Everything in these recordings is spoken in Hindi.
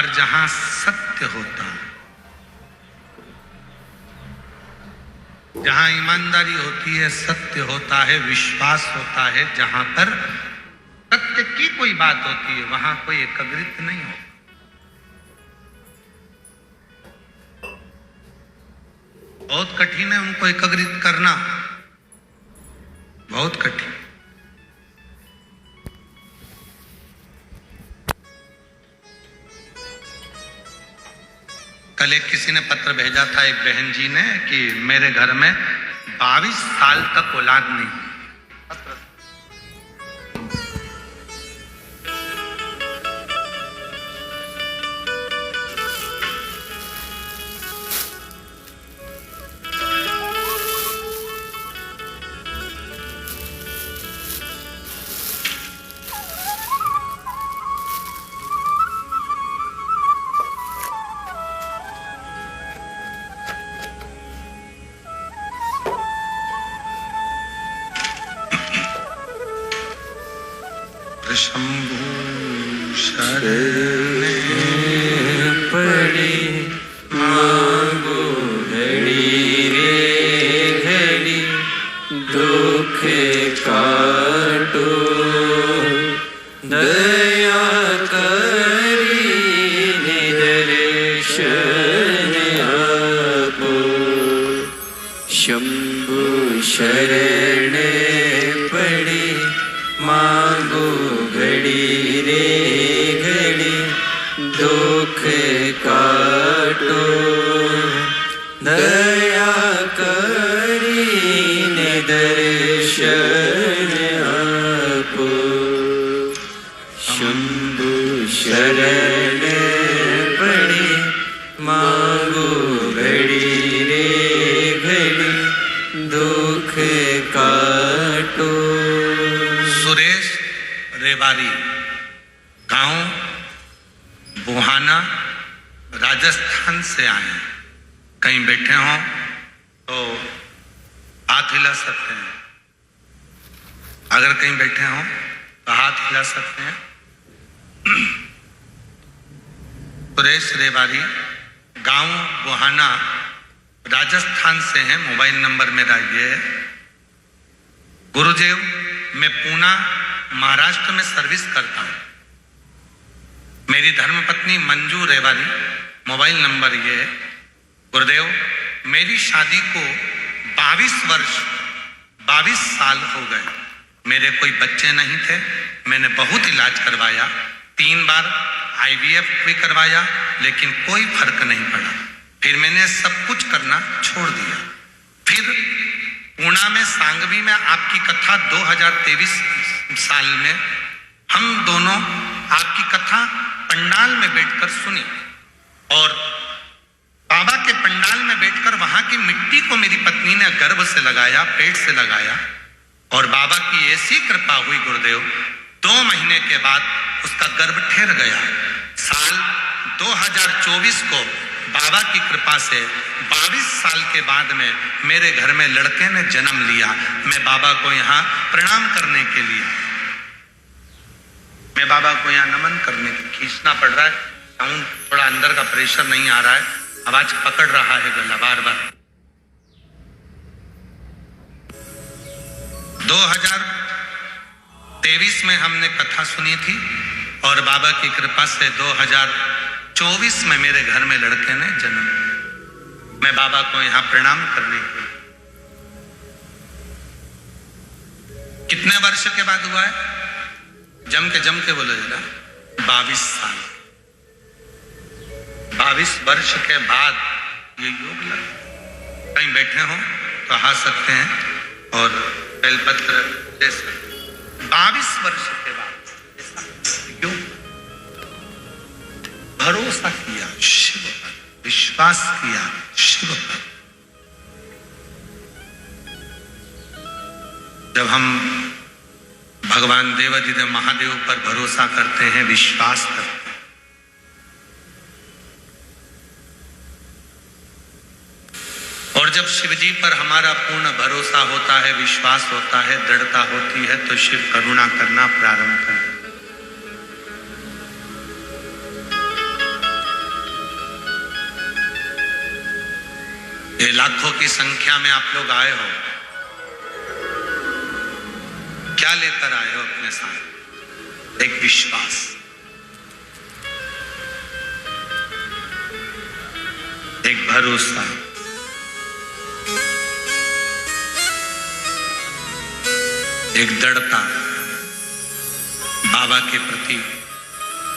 और जहां सत्य होता है, जहां ईमानदारी होती है, सत्य होता है, विश्वास होता है, जहां पर सत्य की कोई बात होती है, वहां कोई एकाग्रित नहीं हो। बहुत कठिन है उनको एकाग्रित करना, बहुत कठिन। कल एक किसी ने पत्र भेजा था, एक बहन जी ने, कि मेरे घर में 22 साल तक औलाद नहीं। शंभु शरण पड़ी मांगो घड़ी रे घड़ी, दुख काटो दया करी दर्शन आपो। शंभु शरण पड़ी मांगो घड़ी रे घड़ी, दुख काटो दया करीने दर्शन आपो। शंभु शरण पड़ी मांगो घड़ी रे घड़ी, दुख काटो। सुरेश रेवारी, गांव बुहाना, राजस्थान से आए हैं। कहीं बैठे हों तो हाथ हिला सकते हैं, अगर कहीं बैठे हों तो हाथ हिला सकते हैं। सुरेश रेवारी, गांव बुहाना, राजस्थान से हैं। मोबाइल नंबर मेरा ये है। गुरुदेव, मैं पूना महाराष्ट्र में सर्विस करता हूं। मेरी धर्मपत्नी मंजू रेवारी, मोबाइल नंबर ये है। गुरुदेव, मेरी शादी को 22 साल हो गए। मेरे कोई बच्चे नहीं थे। मैंने बहुत इलाज करवाया, 3 बार IVF भी करवाया, लेकिन कोई फर्क नहीं पड़ा। फिर मैंने सब कुछ करना छोड़ दिया। फिर पूना में सांगवी में आपकी कथा 2023 साल में हम दोनों आपकी कथा पंडाल में बैठकर सुनी, और बाबा के पंडाल में बैठकर वहां की मिट्टी को मेरी पत्नी ने गर्भ से लगाया, पेट से लगाया, और बाबा की ऐसी कृपा हुई गुरुदेव, 2 महीने के बाद उसका गर्भ ठहर गया। साल 2024 को बाबा की कृपा से 22 साल के बाद में मेरे घर में लड़के ने जन्म लिया। मैं बाबा को यहाँ प्रणाम करने के लिए, मैं बाबा को यहाँ नमन करने के, खींचना पड़ रहा है, साउंड थोड़ा अंदर का प्रेशर नहीं आ रहा है, आवाज पकड़ रहा है गला बार बार। 2023 में हमने कथा सुनी थी, और बाबा की कृपा से 2024 में मेरे घर में लड़के ने जन्म लिया। मैं बाबा को यहाँ प्रणाम करने के लिए। कितने वर्ष के बाद हुआ है? जम के बोलो जरा। 22 साल, 22 वर्ष के बाद ये योग लगा। कहीं बैठे हो तो आ सकते हैं, और बेलपत्र जैसे 22 वर्ष के बाद योग, भरोसा किया शिव पर, विश्वास किया शिव पर। जब हम भगवान देवाधिदेव महादेव पर भरोसा करते हैं, विश्वास करते हैं, और जब शिव जी पर हमारा पूर्ण भरोसा होता है, विश्वास होता है, दृढ़ता होती है, तो शिव करुणा करना प्रारंभ करते हैं। ये लाखों की संख्या में आप लोग आए हो, क्या लेकर आए हो अपने साथ? एक विश्वास, एक भरोसा, एक दृढ़ता, बाबा के प्रति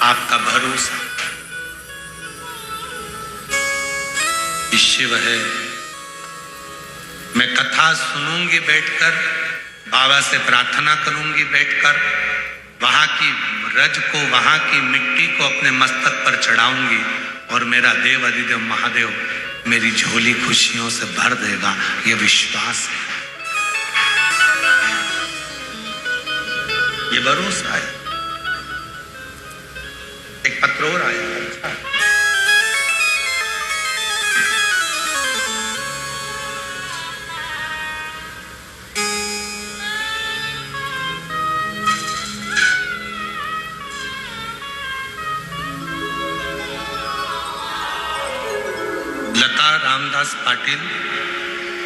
आपका भरोसा। शिव है, मैं कथा सुनूंगी बैठकर, बाबा से प्रार्थना करूंगी बैठकर, वहां की रज को, वहां की मिट्टी को अपने मस्तक पर चढ़ाऊंगी और मेरा देव अधिदेव महादेव मेरी झोली खुशियों से भर देगा। यह विश्वास है, ये भरोसा है। एक पत्र और आया, अच्छा लता रामदास पाटिल,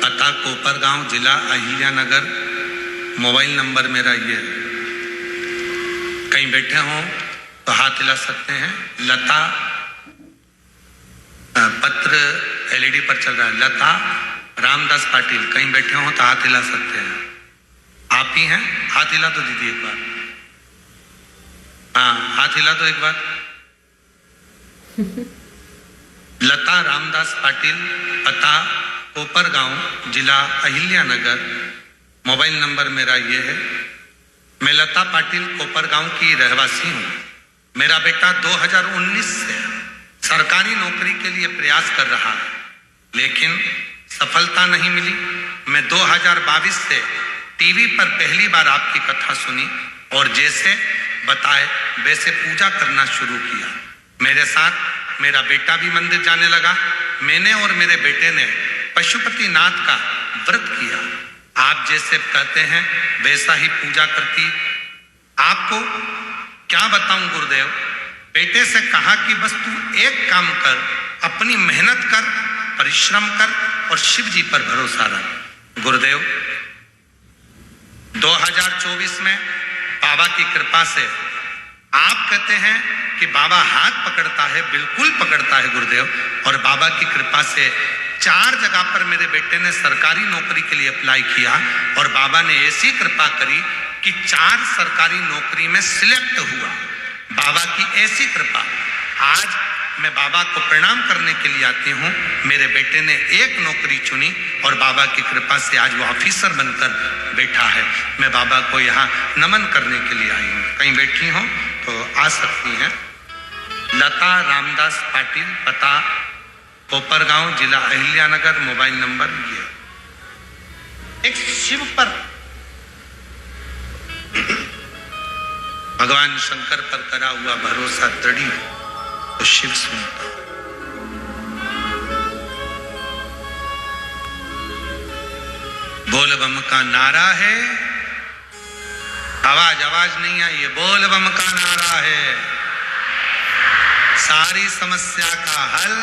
पता कोपरगांव, जिला अहिल्यानगर, मोबाइल नंबर मेरा ये है। कहीं बैठे हो तो हाथ हिला सकते हैं। लता, पत्र एलईडी पर चल रहा है, लता रामदास पाटिल, कहीं बैठे हो तो हाथ हिला सकते हैं। आप ही हैं? हाथ हिला तो दीदी एक बार, हाँ हाथ हिला तो एक बार। लता रामदास पाटिल, पता कोपरगांव, जिला अहिल्यानगर, मोबाइल नंबर मेरा ये है। मैं लता पाटिल कोपरगांव की रहवासी हूँ। मेरा बेटा 2019 से सरकारी नौकरी के लिए प्रयास कर रहा है, लेकिन सफलता नहीं मिली। मैं 2022 से टीवी पर पहली बार आपकी कथा सुनी और जैसे बताए वैसे पूजा करना शुरू किया। मेरे साथ मेरा बेटा भी मंदिर जाने लगा। मैंने और मेरे बेटे ने पशुपतिनाथ का व्रत किया। आप जैसे कहते हैं वैसा ही पूजा करती। आपको क्या बताऊं गुरुदेव, बेटे से कहा कि बस तू एक काम कर, अपनी मेहनत कर, परिश्रम कर और शिव जी पर भरोसा रख। गुरुदेव 2024 में बाबा की कृपा से, आप कहते हैं कि बाबा हाथ पकड़ता है, बिल्कुल पकड़ता है गुरुदेव, और बाबा की कृपा से 4 जगह पर मेरे बेटे ने सरकारी नौकरी के लिए अप्लाई किया और बाबा ने ऐसी कृपा करी कि 4 सरकारी नौकरी में सिलेक्ट हुआ। बाबा की ऐसी कृपा। आज मैं बाबा को प्रणाम करने के लिए आती हूँ। मेरे बेटे ने एक नौकरी चुनी और बाबा की कृपा से आज वो ऑफिसर बनकर बैठा है। मैं बाबा को यहाँ नमन करने के लिए आई हूँ। कहीं बैठी हो तो आ सकती हैं। लता रामदास पाटिल, पता कोपरगांव, जिला अहिल्यानगर, मोबाइल नंबर ये। एक शिव पर, भगवान शंकर पर करा हुआ भरोसा दृढ़ तो शिव सुनता। बोल बम का नारा है, आवाज नहीं आई है। बोल बम का नारा है, सारी समस्या का हल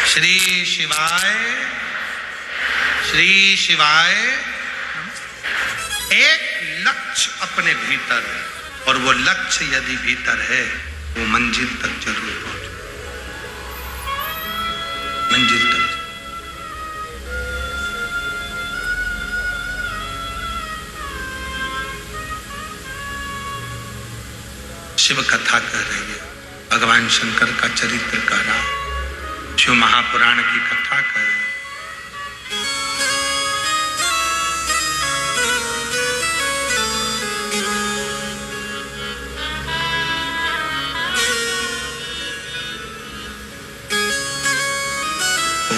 श्री शिवाय, श्री शिवाय। एक लक्ष्य अपने भीतर, और वो लक्ष्य यदि भीतर है वो मंजिल तक जरूर पहुंचे, मंजिल तक। शिव कथा कह रही है, भगवान शंकर का चरित्र कह रहा, शिव महापुराण की कथा कह रही।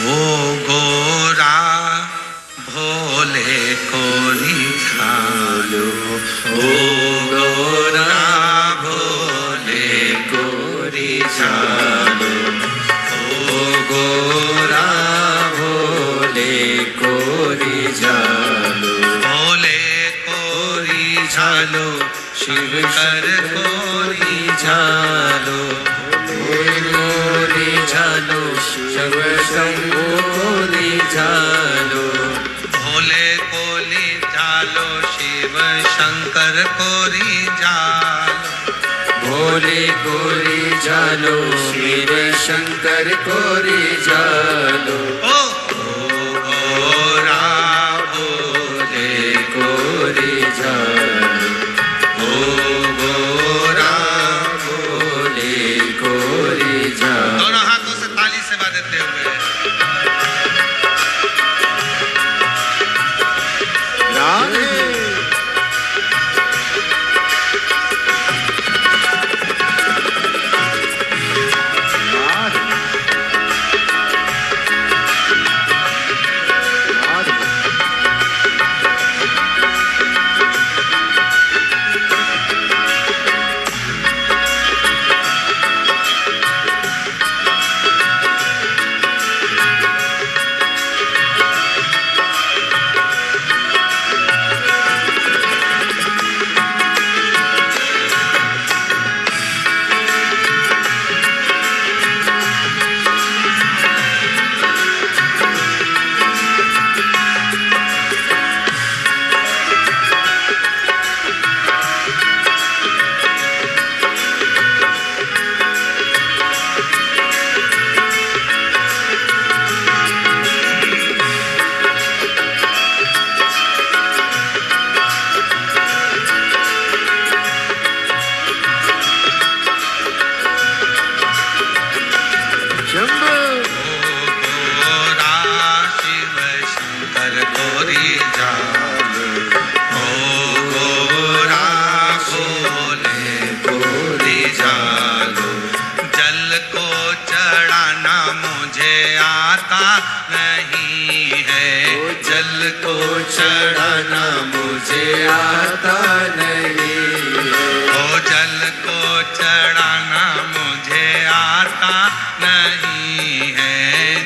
ओ गोरा भोले को रिझालो, ओ गोरा भोले को रिझालो, ओ गोरा भोले को रिझालो, भोले को रिझालो, शिवकर को रिझालो, रिझालो, शिव शंभो कोरी जालो, भोले कोरी जालो, शिव शंकर कोरी जालो। ओ गोरा भोले कोरी जालो, ओ गोरा भोले कोरी जालो। दोनों हाथों से ताली सेवा देते हुए राधे नहीं है, जल को चढ़ाना मुझे आता नहीं है। ओ जल को चढ़ाना मुझे आता नहीं है,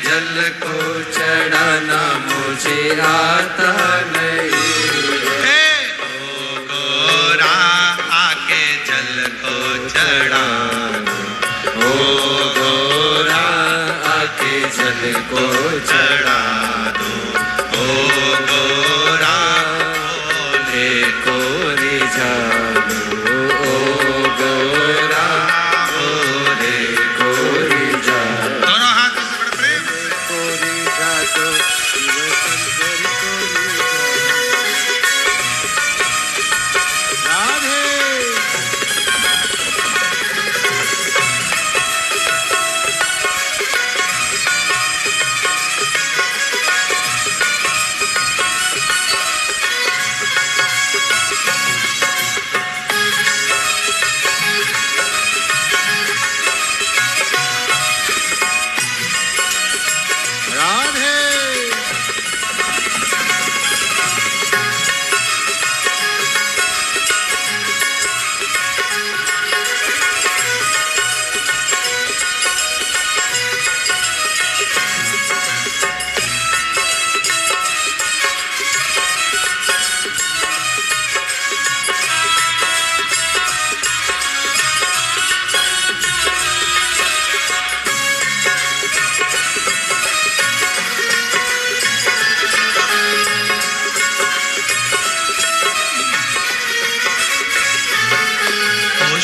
जल को चढ़ाना मुझे आता नहीं है। ओ गोरा आके जल को चढ़ा, ओ गोरा आके जल को चढ़ा दो। ओ गोरा भोले कोरी जालो, ओ गोरा भोले कोरी जालो। दोनों हाथों से बड़े प्रेम कोरी जातो, शिव शंकर कोरी जालो। राधे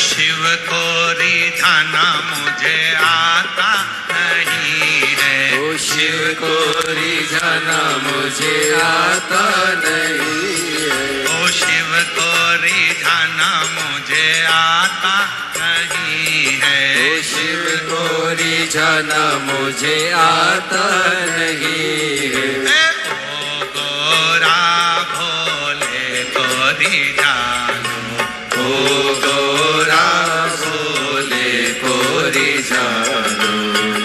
शिव कोरी जाना मुझे आता नहीं है, ओ शिव कोरी जाना मुझे आता नहीं है। ओ शिव कोरी जाना मुझे आता नहीं है, ओ शिव कोरी जाना मुझे आता नहीं है। ओ गोरा भोले कोरी जानो, ओ गोरा भोले कोरी जालो,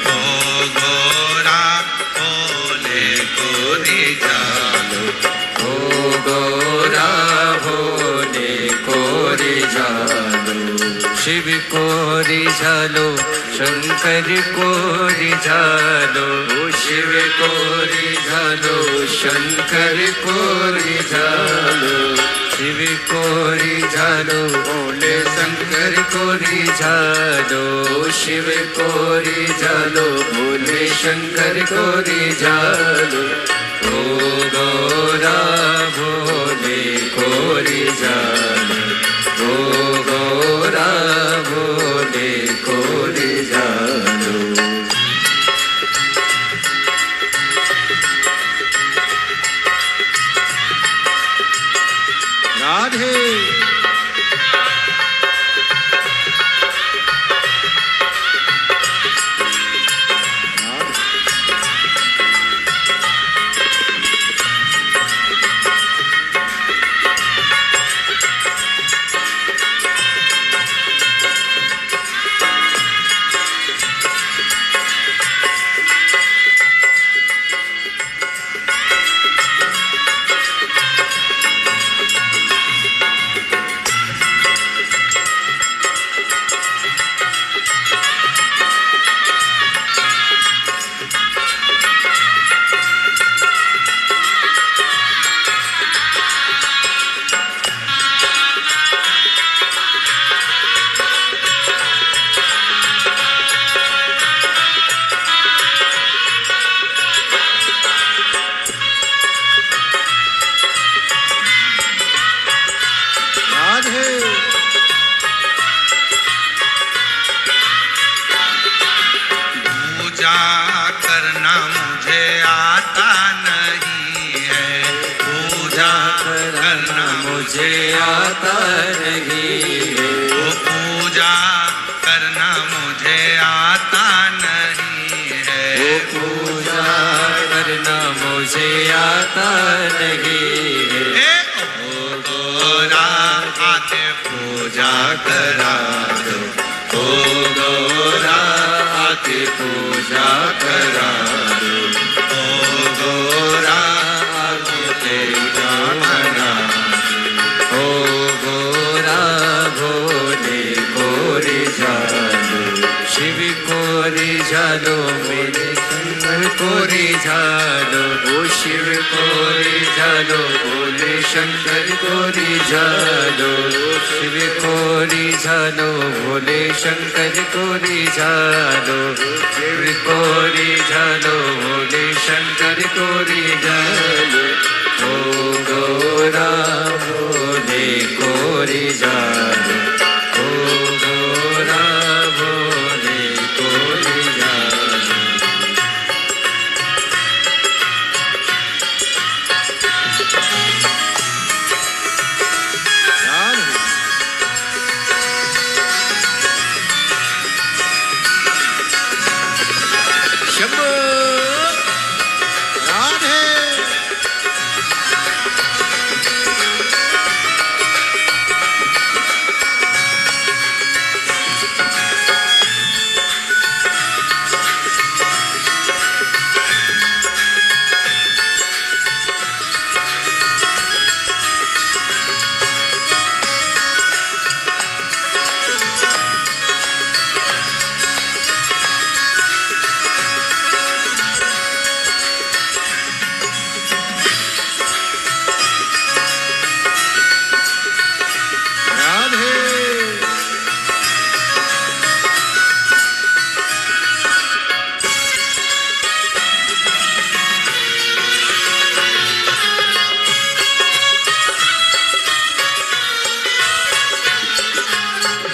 ओ गोरा भोले कोरी जानो। ओ गोरा भोले कोरी जालो। शिव कोरी जालो, शंकर कोरी जालो, ओ शिव कोरी जालो, शंकर कोरी जालो। शिव कोरी जालो, भोले शंकर कोरी जालो, शिव कोरी जालो, भोले शंकर कोरी जालो। ओ गोरा भोले कोरी जालो, ओ गौरा भोले कोरी जालो। राधे पूजा करना मुझे आता नहीं है, पूजा करना मुझे आता नहीं है। वो पूजा करना मुझे आता नहीं है, वो पूजा करना मुझे आता नहीं है। ओ गौरा आके पूजा करा दो, ओ गौरा आके पूजा करा दो, ओ गौरा आके पूजा करा दो। ओ गौरा भोले कोरी जालो, शिव कोरी जालो, मेरे शंकर कोरी जालो। ओ शिव कोरी जालो, भोले शंकर कोरी जालो। शिव कोरी जालो, भोले शंकर कोरी जालो। शिव कोरी जालो, भोले शंकर कोरी जालो। ओ गौरा भोले कोरी जालो, ओ गौरा भोले कोरी जालो। शंभो राधे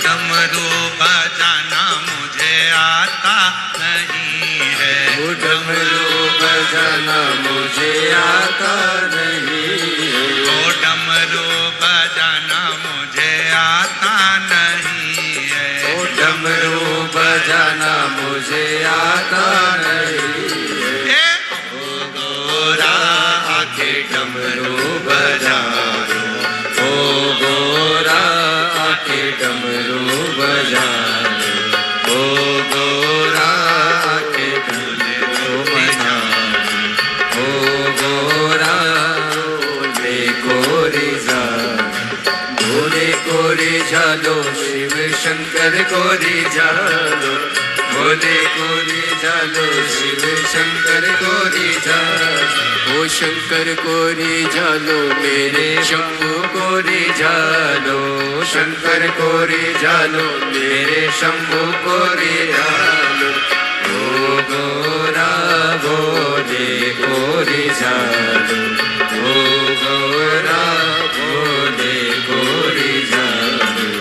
डमरू बजाना मुझे आता नहीं है, वो डमरू बजाना मुझे आता नहीं है। वो डमरू बजाना मुझे आता नहीं है, वो डमरू बजाना मुझे आता नहीं है। ओ गौरा आके डमरू बजा दो, ओ गौरा आके डमरू बजा दो। ओ गौरा आके डमरू बजा दो। ओ गौरा भोले कोरी जालो, भोले कोरी जालो, शिव शंकर कोरी जालो। भोले कोरी जालो, शिव शंकर कोरी जालो। ओ शंकर कोरी जालो, मेरे शंभु कोरी जालो। शंकर कोरी जालो, मेरे शंभु कोरी जालो। ओ गौरा भोले कोरी जालो, ओ गौरा भोले कोरी जालो।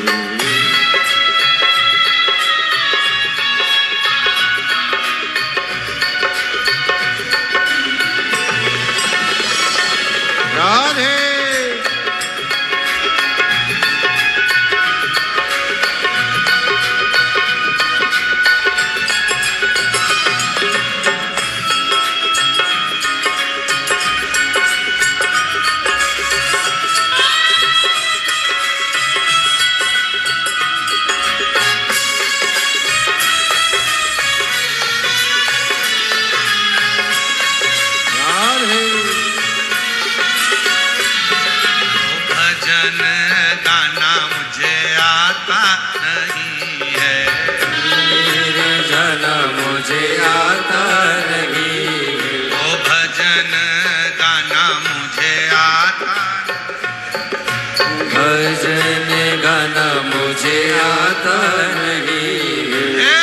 मुझे आता नहीं, ओ भजन गाना मुझे आता, भजन गाना मुझे आता नहीं। हे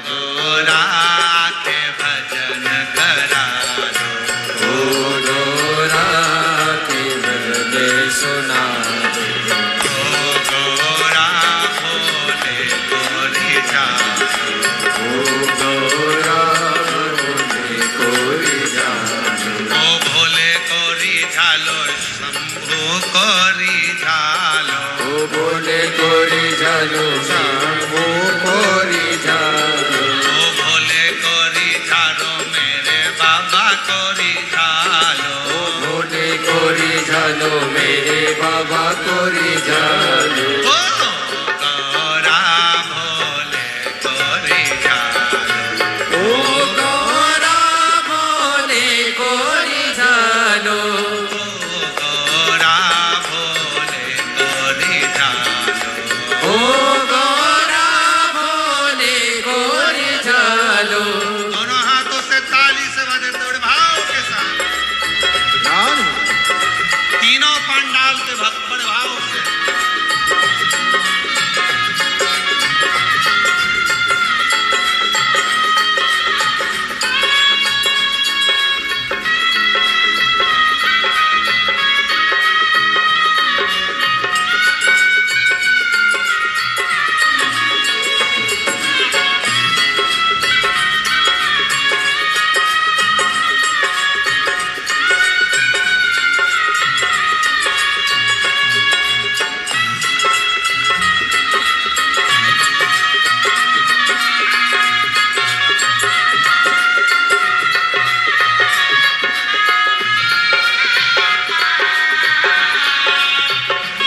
गोरा के भजन करा दो, ओ गोरा के भजन सुना दो, ओ गोरा भोले गोरी जा, ओ गोरा भोले कोरी जा, ओ भोले कोरी झालो शंभू कोरी झालो, ओ भोले कोरी झालो शंभू कोरी झालो, ओ भोले कोरी झालो मेरे बाबा कोरी झालो, ओ भोले कोरी झालो मेरे बाबा कोरी झालो, ओ गोरा भोले कोरी झालो, ओ गोरा भोले कोरी झालो, ओ गोरा भोले कोरी झालो, ओ गोरा भोले कोरी झालो। दोनों हाथों से ताली से बजे तोड़ भाव के साथ, राम तीनों पंडाल के भक्त बड़े भाव से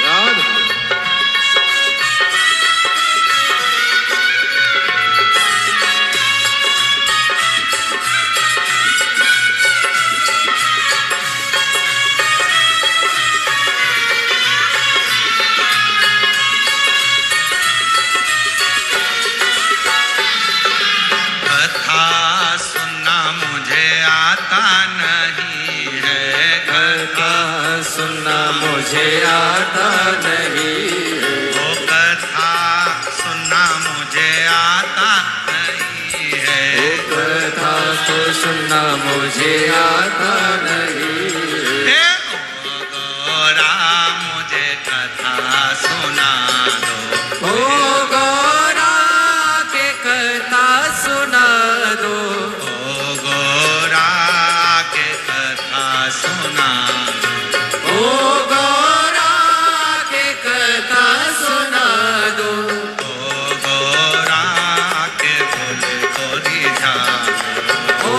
राम कथा सुनना मुझे आता नहीं है, कथा सुनना मुझे आता नहीं, वो कथा सुनना मुझे आता नहीं है, कथा तो सुनना मुझे आता नहीं, हे गोरा मुझे कथा सुना दो, ओ गोरा के कथा सुना दो, ओ गोरा के कथा सुना दो, ओ गोरा के कथा सुना दो, ओ गोरा के भोले कोरी झालो, ओ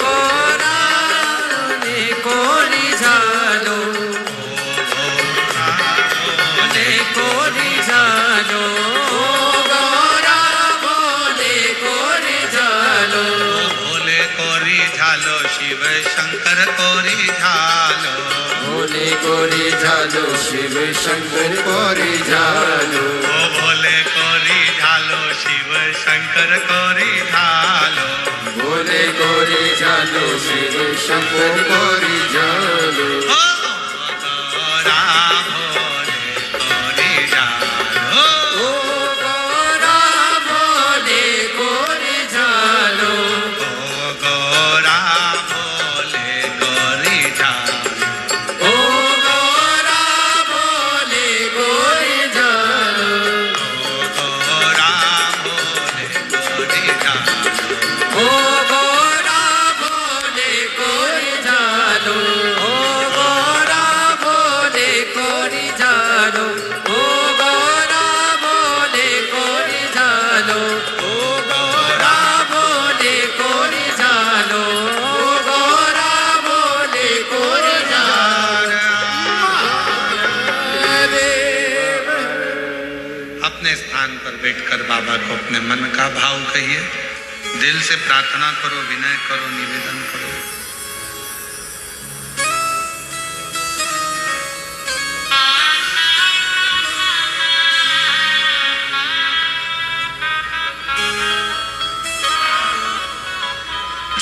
गोरा ने कोरी झालो, ओ गोरा ने कोरी झालो, ओ गोरा भोले कोरी झालो, भोले कोरी झालो शिव शंकर कोरी झालो, भोले कोरी झालो शिव शंकर कोरी झालो, ओ भोले कोरी झालो शिव शंकर कोरी झालो, भोले कोरी झालो शिव शंकर कोरी झालो, ओ गोरा भोले कोरी झालो, ओ गोरा भोले कोरी झालो, ओ गोरा भोले कोरी झालो, ओ गोरा भोले कोरी झालो, ओ गोरा भोले कोरी झालो, ओ गोरा भोले कोरी झालो, ओ गोरा भोले कोरी झालो, ओ गोरा भोले कोरी झालो, ओ गोरा भोले कोरी झालो, ओ गोरा भोले कोरी झालो। अपने स्थान पर बैठकर बाबा को अपने मन का भाव कहिए, दिल से प्रार्थना करो, विनय करो, निवेदन करो।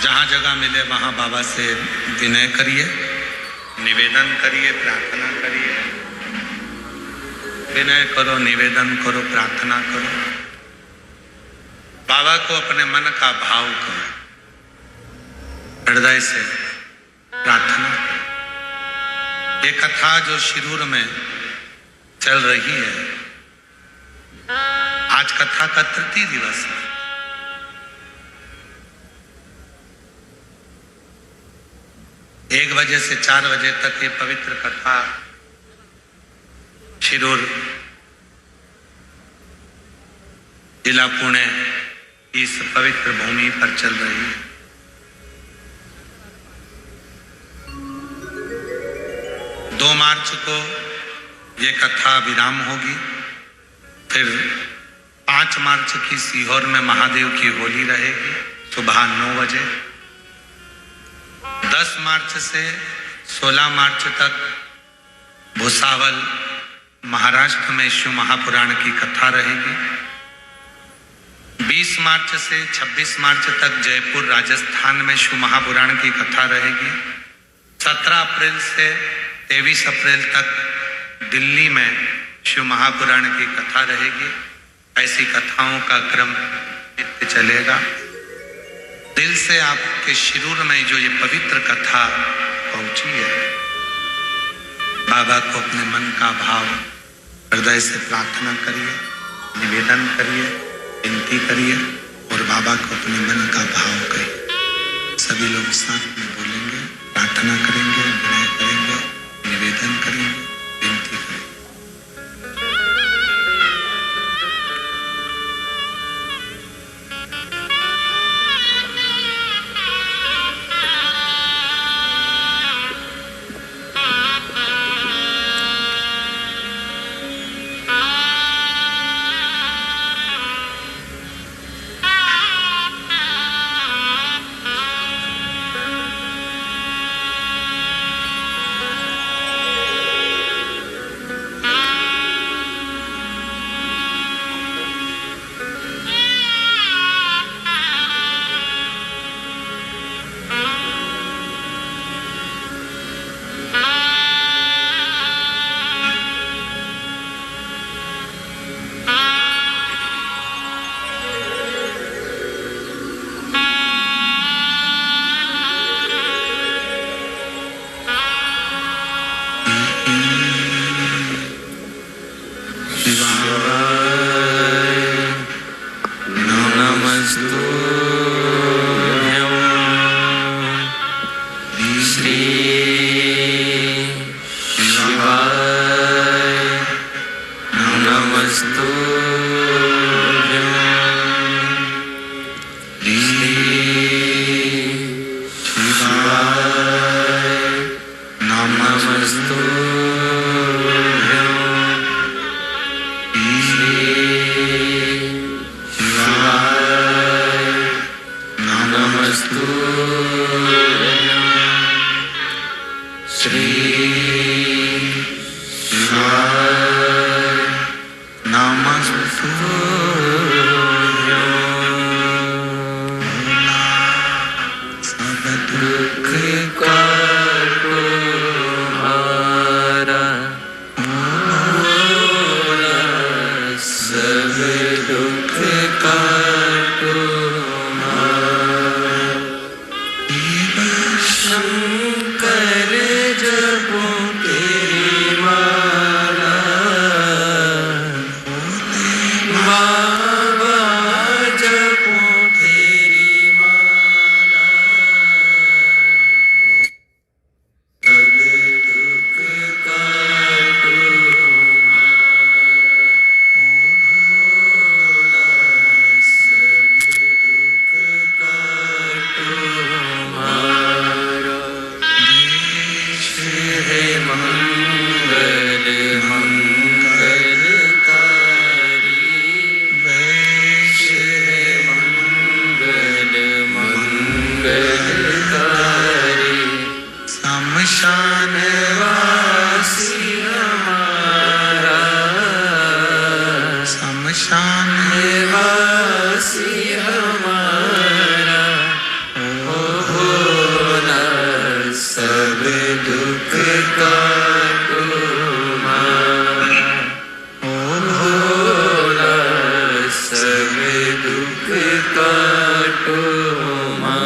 जहाँ जगह मिले वहाँ बाबा से विनय करिए, निवेदन करिए, प्रार्थना करिए। विनय करो, निवेदन करो, प्रार्थना करो, बाबा को अपने मन का भाव करो, हृदय से प्रार्थना। ये कथा जो शिरूर में चल रही है, आज कथा का तृतीय दिवस है। 1 बजे से 4 बजे तक ये पवित्र कथा शिरूर जिला पुणे इस पवित्र भूमि पर चल रही है। दो मार्च को ये कथा विराम होगी। फिर 5 मार्च की सीहोर में महादेव की होली रहेगी सुबह 9 बजे। 10 मार्च से 16 मार्च तक भुसावल महाराष्ट्र में शिव महापुराण की कथा रहेगी। 20 मार्च से 26 मार्च तक जयपुर राजस्थान में शिव महापुराण की कथा रहेगी। 17 अप्रैल से 23 अप्रैल तक दिल्ली में शिव महापुराण की कथा रहेगी। ऐसी कथाओं का क्रम नित्य चलेगा। दिल से आपके शिरूर में जो ये पवित्र कथा पहुंची है, बाबा को अपने मन का भाव हृदय से प्रार्थना करिए, निवेदन करिए, विनती करिए और बाबा को अपने मन का भाव कहिए। सभी लोग साथ में बोलेंगे, प्रार्थना करेंगे, विनय करेंगे, निवेदन करेंगे, विनती करेंगे। शमशान वासी हमारा हो कटु मर।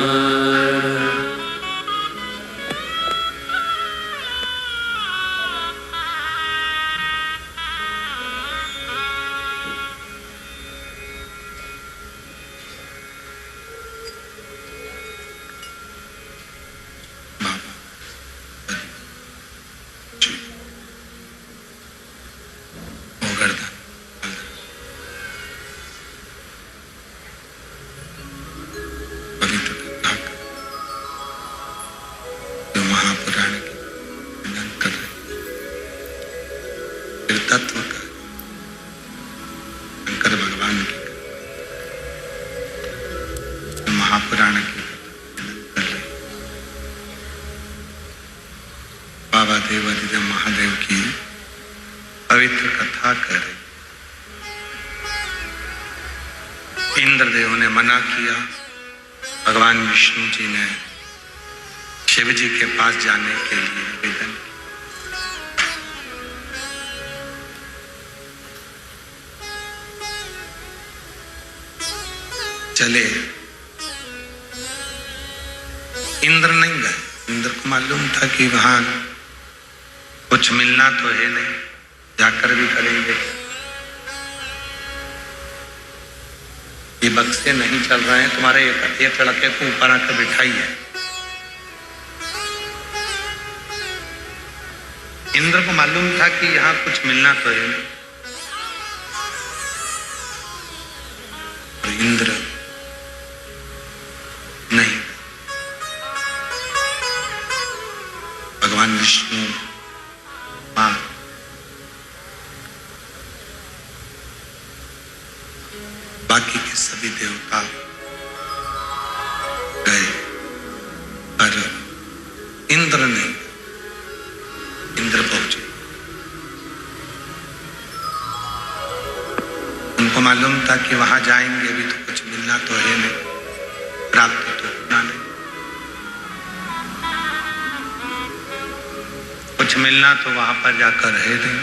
तत्व का शंकर भगवान की महापुराण की कर रहे बाबा देवादिदेव महादेव की पवित्र कथा कर रहे। इंद्रदेव ने मना किया, भगवान विष्णु जी ने शिव जी के पास जाने के लिए निवेदन। चले, इंद्र नहीं गए। इंद्र को मालूम था कि वहां कुछ मिलना तो है नहीं, जाकर भी करेंगे ये बक्से नहीं चल रहे हैं, तुम्हारे एक लड़के को ऊपर आकर बिठाइए। इंद्र को मालूम था कि यहां कुछ मिलना तो है नहीं। इंद्र नहीं, भगवान विष्णु मां बाकी के सभी देवता गए, पर इंद्र नहीं। इंद्र पहुंचे, उनको मालूम था कि वहां जाएंगे भी तो कुछ मिलना तो है नहीं, प्राप्त तो होना नहीं। कुछ मिलना तो वहां पर जाकर है नहीं,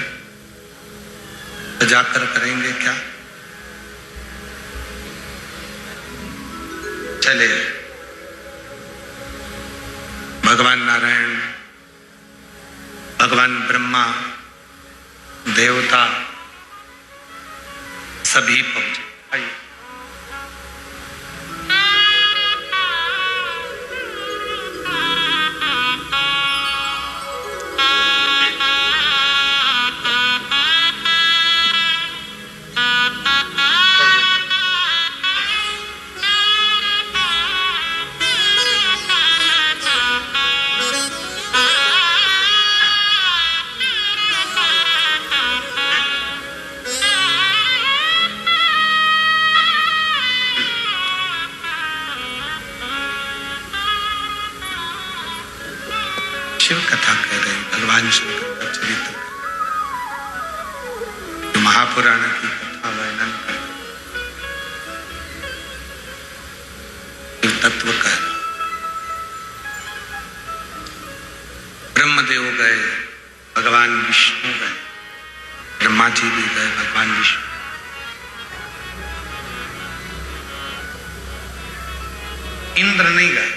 तो जाकर करेंगे क्या। चले, भगवान नारायण, भगवान ब्रह्मा, देवता सभी पहुंचे। आइए, शिव कथा कह रहे हैं, भगवान शंकर का चरित्र, जो महापुराण की कथा वर्णन कर तत्व कह। ब्रह्मदेव गए, भगवान विष्णु गए, ब्रह्मा जी भी गए, भगवान विष्णु। इंद्र नहीं गए।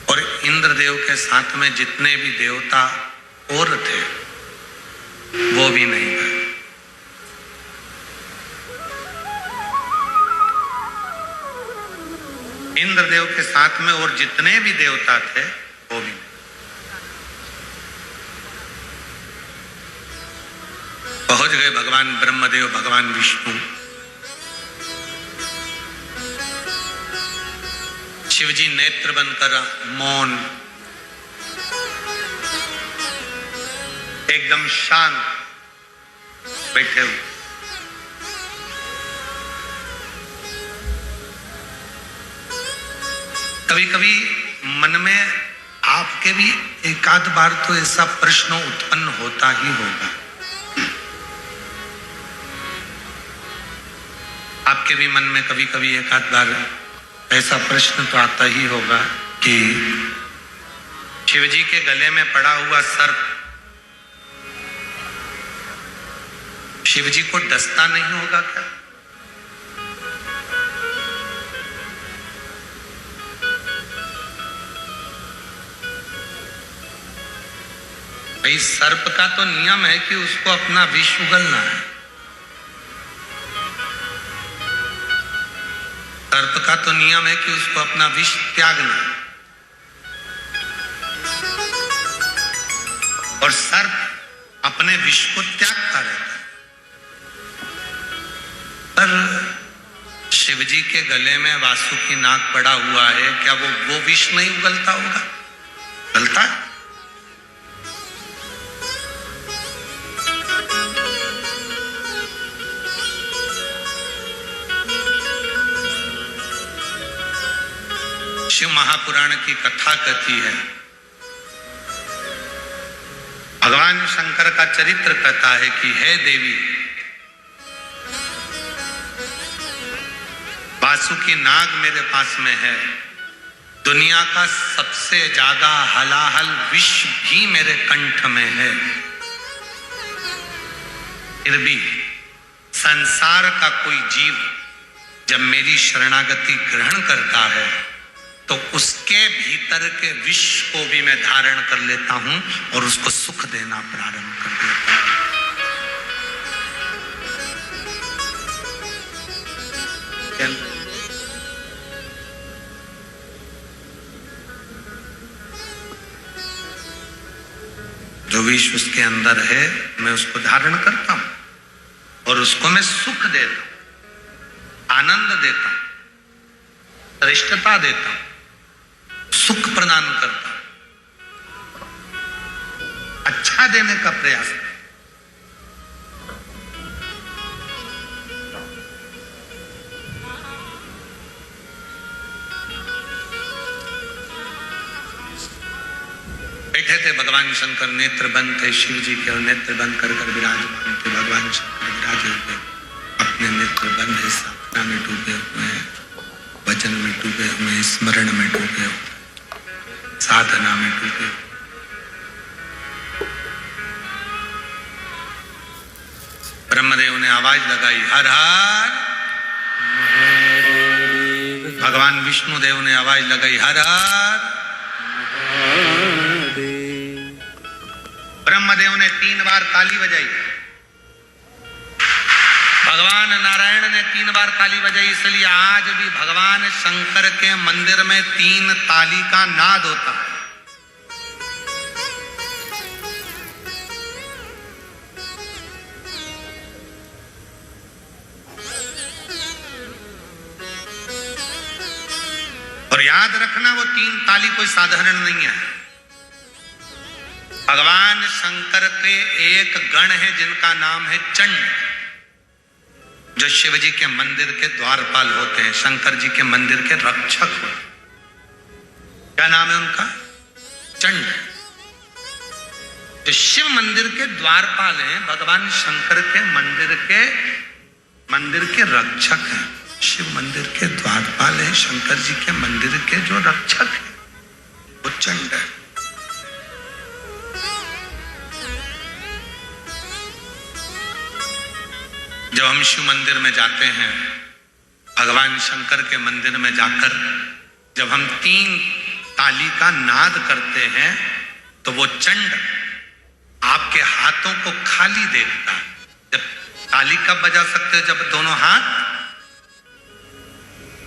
और इंद्रदेव के साथ में जितने भी देवता और थे वो भी नहीं गए। इंद्रदेव के साथ में और जितने भी देवता थे वो भी नहीं। पहुंच गए भगवान ब्रह्मदेव, भगवान विष्णु। शिवजी नेत्र बनकर मौन, एकदम शांत बैठे हुए। कभी कभी मन में आपके भी एक आध बार तो ऐसा प्रश्न उत्पन्न होता ही होगा। आपके भी मन में कभी कभी एक आध बार ऐसा प्रश्न तो आता ही होगा कि शिवजी के गले में पड़ा हुआ सर्प शिव जी को डसता नहीं होगा क्या? भाई सर्प का तो नियम है कि उसको अपना विष उगलना है। सर्प का तो नियम है कि उसको अपना विष त्यागना है। और सर्प अपने विष को त्यागता रहता है। पर शिवजी के गले में वासुकी नाग पड़ा हुआ है, क्या वो विष नहीं उगलता होगा? उगलता है। शिव महापुराण की कथा कहती है, भगवान शंकर का चरित्र कहता है कि हे देवी, वासुकी नाग मेरे पास में है, दुनिया का सबसे ज्यादा हलाहल विष भी मेरे कंठ में है, फिर भी संसार का कोई जीव जब मेरी शरणागति ग्रहण करता है तो उसके भीतर के विष को भी मैं धारण कर लेता हूं और उसको सुख देना प्रारंभ कर देता हूं। जो विष उसके अंदर है मैं उसको धारण करता हूं और उसको मैं सुख देता हूं, आनंद देता हूं, श्रेष्ठता देता हूं, सुख प्रदान करता हूं, अच्छा देने का प्रयास करता हूं। बैठे थे भगवान शंकर, नेत्र बंद थे शिव जी के और नेत्र बंद कर कर विराजमान थे। भगवान शंकर विराजे हुए, अपने नेत्र बंद है, साधना में डूबे हुए हैं, वचन में डूबे हुए, स्मरण में डूबे हुए, साधना में डूबे। ब्रह्मदेव ने आवाज लगाई, हर हर। भगवान विष्णु देव ने आवाज लगाई, हर हर। ब्रह्मदेव ने 3 बार ताली बजाई, भगवान नारायण ने 3 बार ताली बजाई। इसलिए आज भी भगवान शंकर के मंदिर में 3 ताली का नाद होता है। और याद रखना, वो 3 ताली कोई साधारण नहीं है। भगवान शंकर के एक गण है जिनका नाम है चंड, जो शिव जी के मंदिर के द्वारपाल होते हैं, शंकर जी के मंदिर के रक्षक होते हैं। क्या नाम है उनका? चंड। जो शिव मंदिर के द्वारपाल हैं, भगवान शंकर के मंदिर के रक्षक हैं। शिव मंदिर के द्वारपाल है, शंकर जी के मंदिर के जो रक्षक है वो चंड है। जब हम शिव मंदिर में जाते हैं, भगवान शंकर के मंदिर में जाकर जब हम 3 ताली का नाद करते हैं तो वो चंड आपके हाथों को खाली देखता है। जब ताली कब बजा सकते हो? जब दोनों हाथ,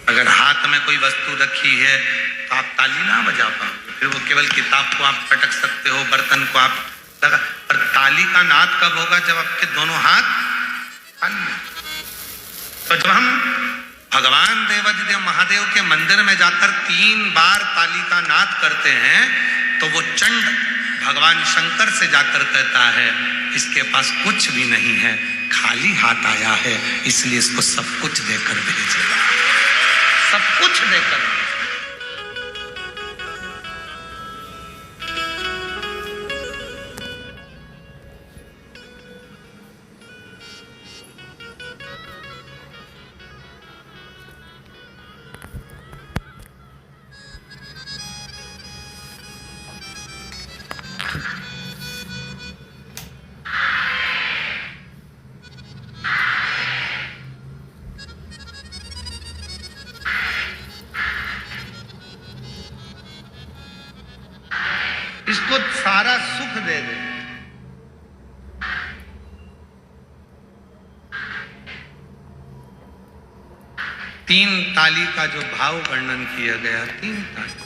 अगर हाथ में कोई वस्तु रखी है तो आप ताली ना बजा पाओगे, फिर वो केवल किताब को आप पटक सकते हो, बर्तन को आप लगा। पर ताली का नाद कब होगा? जब आपके दोनों हाथ खाली। तो जब हम भगवान देवाधिदेव महादेव के मंदिर में जाकर 3 बार ताली का नाद करते हैं तो वो चंड भगवान शंकर से जाकर कहता है, इसके पास कुछ भी नहीं है, खाली हाथ आया है, इसलिए इसको सब कुछ देकर भेजेगा, सब कुछ देकर। इसको सारा सुख दे दे। तीन ताली का जो भाव वर्णन किया गया, तीन ताली।